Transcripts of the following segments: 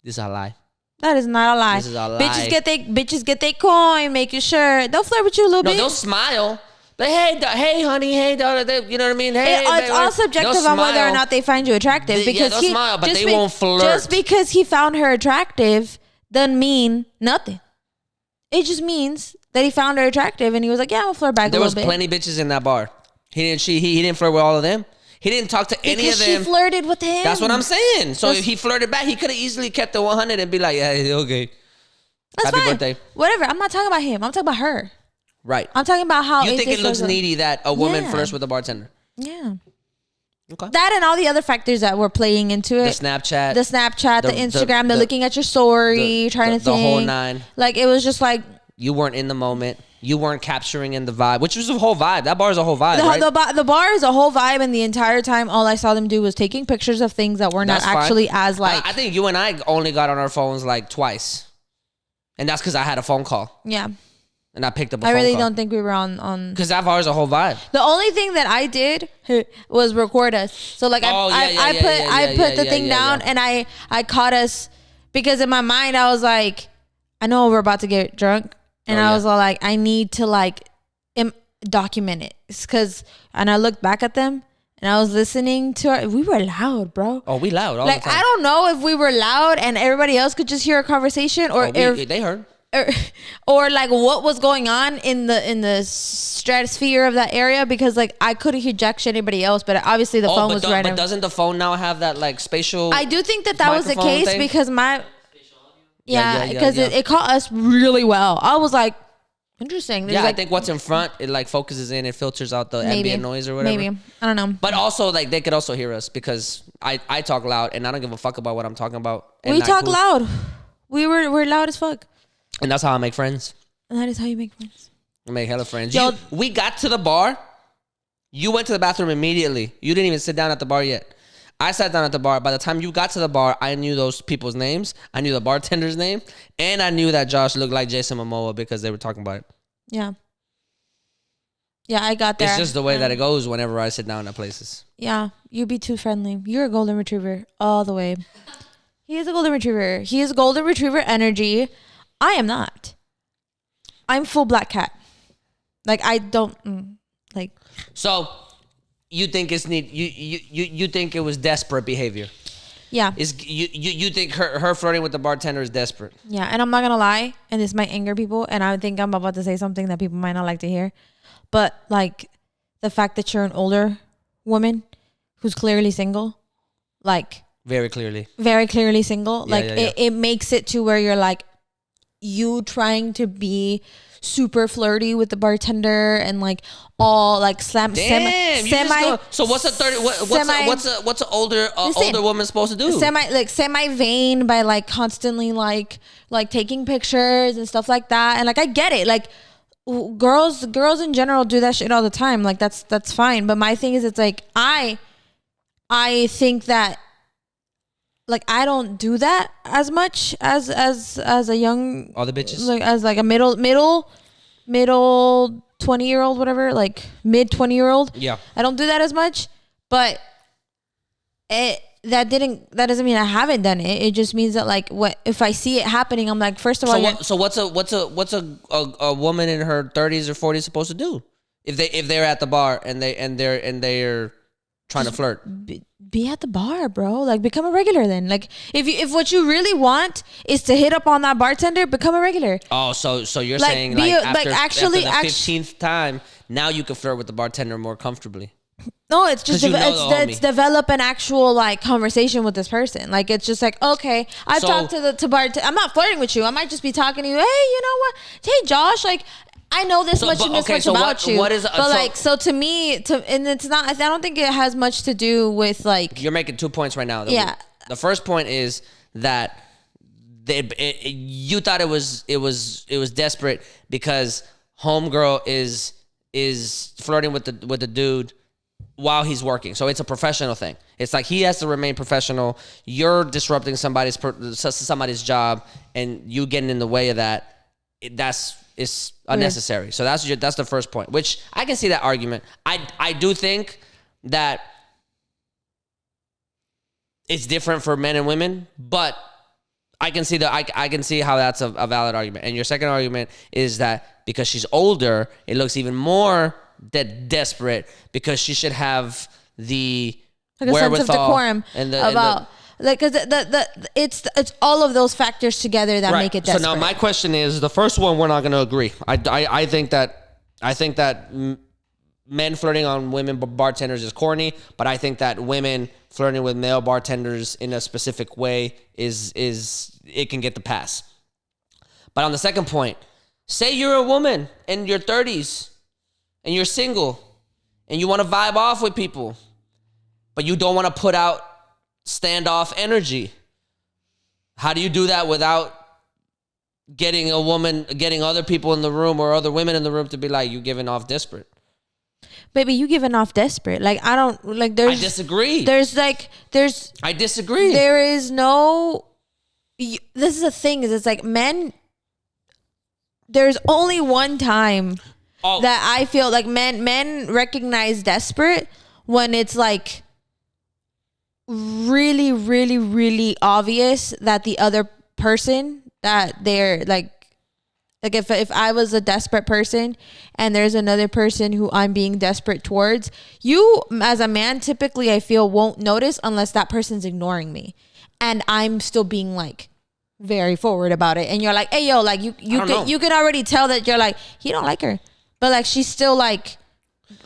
This is a lie. That is not a lie. This is a lie. Bitches get their coin, making sure they'll flirt with you a little bit. No, they'll smile. Like, hey, honey, hey, daughter, you know what I mean? Hey, it's all subjective on whether or not they find you attractive. Because they'll smile, but they won't flirt. Just because he found her attractive doesn't mean nothing. It just means that he found her attractive and he was like, yeah, I'm gonna flirt back a little bit. There was plenty bitches in that bar. He didn't flirt with all of them. He didn't talk to any of them. Because she flirted with him. That's what I'm saying. So if he flirted back, he could have easily kept the 100 and be like, yeah, okay. That's Happy fine. birthday. Whatever. I'm not talking about him. I'm talking about her. Right. I'm talking about how... You think it looks needy that a woman flirts with a bartender? Yeah. Okay. That and all the other factors that were playing into it. The Snapchat. The Instagram, the looking at your story, trying to think. The whole nine. Like, it was just like... You weren't in the moment. You weren't capturing in the vibe, which was a whole vibe. That bar is a whole vibe, right? The bar is a whole vibe, and the entire time, all I saw them do was taking pictures of things that were not actually as like... I think you and I only got on our phones like twice. And that's because I had a phone call. Yeah. And I picked up a phone call. I really don't think we were on... Because that bar is a whole vibe. The only thing that I did was record us. So like I put the thing down and I caught us because in my mind I was like, I know we're about to get drunk. And I was all like, I need to like document it. And I looked back at them and I was listening to we were loud, bro. Oh, we loud all the time. I don't know if we were loud and everybody else could just hear a conversation or they heard. Or like what was going on in the stratosphere of that area, because like I couldn't hear jack shit anybody else, but obviously the phone was random. But doesn't the phone now have that like spatial? I do think that was the case thing? Because because it caught us really well. I was like, interesting. There's I think what's in front, it like focuses in, it filters out the ambient noise or whatever. Maybe. I don't know. But also like they could also hear us because I talk loud and I don't give a fuck about what I'm talking about. We talk loud. We're loud as fuck. And that's how I make friends. And that is how you make friends. I make hella friends. Yo, we got to the bar. You went to the bathroom immediately. You didn't even sit down at the bar yet. I sat down at the bar. By the time you got to the bar, I knew those people's names. I knew the bartender's name. And I knew that Josh looked like Jason Momoa because they were talking about it. Yeah. Yeah, I got there. It's just the way that it goes whenever I sit down at places. Yeah, you be too friendly. You're a golden retriever all the way. He is a golden retriever. He is golden retriever energy. I am not. I'm full black cat. Like I don't like. So, you think it's neat? You think it was desperate behavior? Yeah. You think her flirting with the bartender is desperate? Yeah, and I'm not gonna lie, and this might anger people, and I think I'm about to say something that people might not like to hear, but like the fact that you're an older woman who's clearly single, like very clearly single, like it makes it to where you're like. You trying to be super flirty with the bartender and like all like semi. So what's a 30? What's an older woman supposed to do? Semi vain by like constantly like taking pictures and stuff like that. And like I get it, like girls in general do that shit all the time. Like that's fine. But my thing is, it's like I think that. Like I don't do that as much as a young all the bitches like as like a middle 20-year-old whatever, like mid 20-year-old. Yeah, I don't do that as much, but that doesn't mean I haven't done it. It just means that like what if I see it happening, I'm like, first of all, what's a woman in her 30s or 40s supposed to do if they're at the bar and they're trying to flirt? Be at the bar, bro. Like become a regular then. Like if what you really want is to hit up on that bartender, become a regular. Oh, so you're saying after the 15th time, now you can flirt with the bartender more comfortably. No, it's just it's develop an actual like conversation with this person. Like it's just like, okay, I've talked to bartender. I'm not flirting with you. I might just be talking to you. Hey, you know what? Hey, Josh, like I know this much about you. So to me, and it's not. I don't think it has much to do with like. You're making 2 points right now. Yeah. The first point is that you thought it was desperate because homegirl is flirting with the dude while he's working. So it's a professional thing. It's like he has to remain professional. You're disrupting somebody's job, and you getting in the way of that. It's unnecessary. So that's the first point, which I can see that argument. I do think that it's different for men and women, but I can see I can see how that's a valid argument. And your second argument is that because she's older, it looks even more desperate because she should have the like a sense of decorum and about like because it's all of those factors together that make it desperate. So now my question is, the first one we're not going to agree. I think that men flirting on women bartenders is corny, but I think that women flirting with male bartenders in a specific way is it can get the pass. But on the second point, say you're a woman in your 30s and you're single and you want to vibe off with people, but you don't want to put out standoff energy. How do you do that without getting other people in the room or other women in the room to be like, you giving off desperate? Baby, you giving off desperate. Like, I don't, like, I disagree. I disagree. There is no, this is the thing, is it's like men, there's only one time that I feel like men recognize desperate when it's like really, really, really obvious that the other person that they're like if I was a desperate person and there's another person who I'm being desperate towards, you as a man typically I feel won't notice unless that person's ignoring me and I'm still being like very forward about it, and you're like, hey yo, like you can already tell that you're like, he don't like her, but like she's still like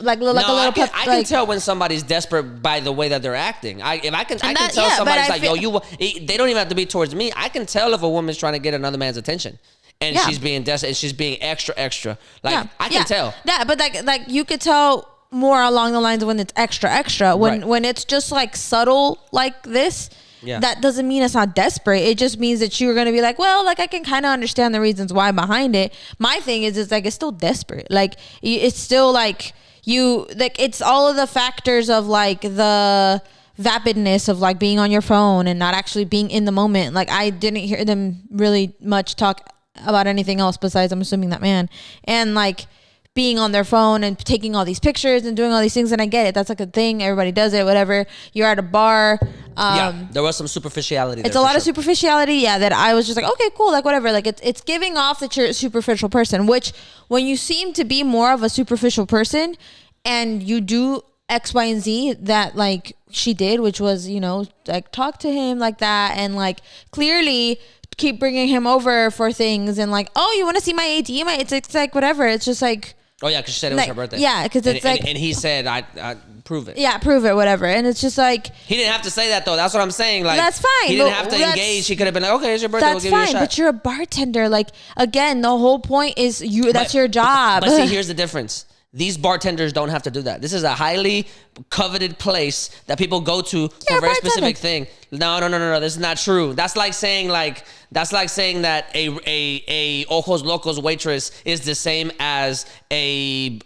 a little I can tell when somebody's desperate by the way that they're acting. I can tell somebody's like, yo, they don't even have to be towards me. I can tell if a woman's trying to get another man's attention. And she's being desperate, and she's being extra. Like, I can tell. Yeah, but like you could tell more along the lines of when it's extra. When it's just like subtle like this, that doesn't mean it's not desperate. It just means that you're gonna be like, well, like I can kind of understand the reasons why behind it. My thing is, it's like it's still desperate. Like it's still like it's all of the factors of like the vapidness of like being on your phone and not actually being in the moment. Like I didn't hear them really much talk about anything else besides, I'm assuming, that man, and like being on their phone and taking all these pictures and doing all these things. And I get it, that's like a thing, everybody does it, whatever. You're at a bar, there was some superficiality. It's a lot of superficiality, that I was just like, okay, cool, like whatever. Like it's giving off that you're a superficial person, which when you seem to be more of a superficial person and you do X, Y, and Z that like she did, which was, like talk to him like that and like clearly keep bringing him over for things and like, oh, you want to see my AD? It's like whatever. It's just like, oh yeah, because she said it was her birthday. Yeah, because it's and he said, I prove it. Yeah, prove it, whatever. And it's just like, he didn't have to say that though. That's what I'm saying. Like that's fine. He didn't have to engage. He could have been like, okay, it's your birthday. We'll give you a shot. But you're a bartender. Like again, the whole point is that's your job. But see, here's the difference. These bartenders don't have to do that. This is a highly coveted place that people go to for a very specific thing. No. This is not true. That's like saying that a Ojos Locos waitress is the same as a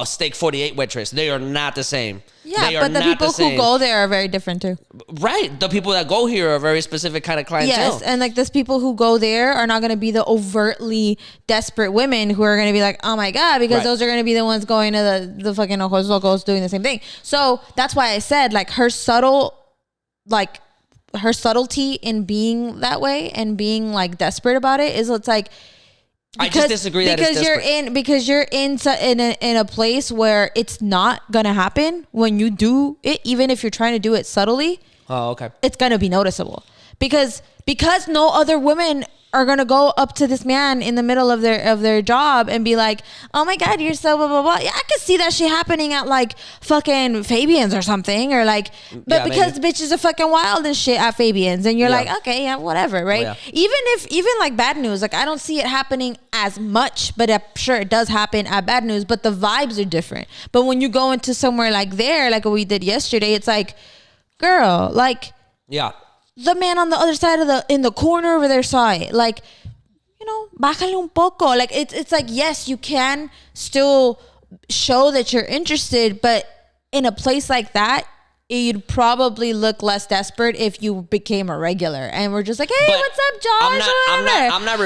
Steak 48 waitress. They are not the same. Yeah, but the people who go there are very different too. Right. The people that go here are a very specific kind of clientele. Yes, and like those people who go there are not going to be the overtly desperate women who are going to be like, oh my God, because those are going to be the ones going to the fucking Ojos Locos doing the same thing. So that's why I said like her subtlety in being that way and being like desperate about it is, it's like, I just disagree that it's desperate. Because you're in a place where it's not gonna happen when you do it, even if you're trying to do it subtly. Oh, okay. It's gonna be noticeable because no other women are gonna go up to this man in the middle of their job and be like, oh my God, you're so blah blah blah. Yeah, I could see that shit happening at like fucking Fabian's or something, or like, but because bitches are fucking wild and shit at Fabian's, and you're like, okay, yeah, whatever, right? Yeah. Even like Bad News, like I don't see it happening as much, but I'm sure it does happen at Bad News, but the vibes are different. But when you go into somewhere like there, like what we did yesterday, it's like, girl, like, yeah. The man on the other side in the corner over there saw it. Like, bájale un poco. Like it's like, yes, you can still show that you're interested, but in a place like that, you'd probably look less desperate if you became a regular and we're just like, hey, what's up, Josh? I'm not